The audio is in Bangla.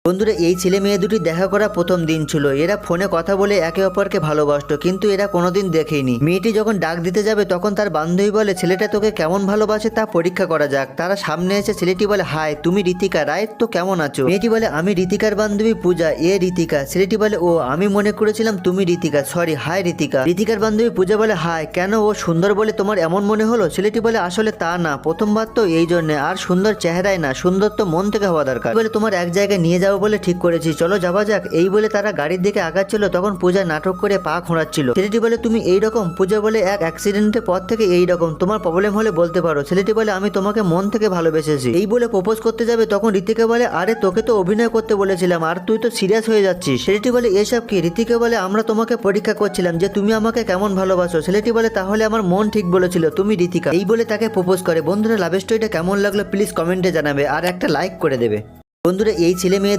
বন্ধুরা এই ছেলে মেয়ে দুটি দেখা করা প্রথম দিন ছিল। এরা ফোনে কথা বলে একে অপরকে ভালোবাসতো, কিন্তু এরা কোনোদিন দেখেনি। মেয়েটি যখন ডাক দিতে যাবে তখন তার বান্ধবী বলে ছেলেটা তোকে কেমন ভালোবাসে তা পরীক্ষা করা যাক। তারা সামনে এসে ছেলেটি বলে হাই তুমি ঋতিকা রাইট, তো কেমন আছো? মেয়েটি বলে আমি ঋতিকার বান্ধবী পূজা, এ ঋতিকা। ছেলেটি বলে ও আমি মনে করেছিলাম তুমি ঋতিকা, সরি হাই ঋতিকা। ঋতিকার বান্ধবী পূজা বলে হাই, কেন ও সুন্দর বলে তোমার এমন মনে হলো? ছেলেটি বলে আসলে তা না, প্রথমবার তো এই জন্য, আর সুন্দর চেহারায় না, সুন্দর তো মন থেকে হওয়া দরকার। বলে তোমার এক জায়গায় নিয়ে যাবো বলে ঠিক করেছি, চলো যাওয়া যাক। এই বলে তারা গাড়ির দিকে আগাচ্ছিল, তখন পূজা নাটক করে পা খোঁড়াচ্ছিল। ছেলেটি বলে তুমি এইরকম? পূজা বলে এক অ্যাক্সিডেন্টের পর থেকে এইরকম, তোমার প্রবলেম হলে বলতে পারো। ছেলেটি বলে আমি তোমাকে মন থেকে ভালোবেসেছি। এই বলে প্রপোজ করতে যাবে তখন ঋতিকা বলে আরে তোকে তো অভিনয় করতে বলেছিলাম, আর তুই তো সিরিয়াস হয়ে যাচ্ছিস। ছেলেটি বলে এসব কি? ঋতিকা বলে আমরা তোমাকে পরীক্ষা করছিলাম যে তুমি আমাকে কেমন ভালোবাসো। ছেলেটি বলে তাহলে আমার মন ঠিক বলেছিল, তুমি ঋতিকা। এই বলে তাকে প্রপোজ করে। বন্ধুরা লাভ স্টোরিটা কেমন লাগলো প্লিজ কমেন্টে জানাবে, আর একটা লাইক করে দেবে। বন্ধুরা এই ছেলে মেয়ে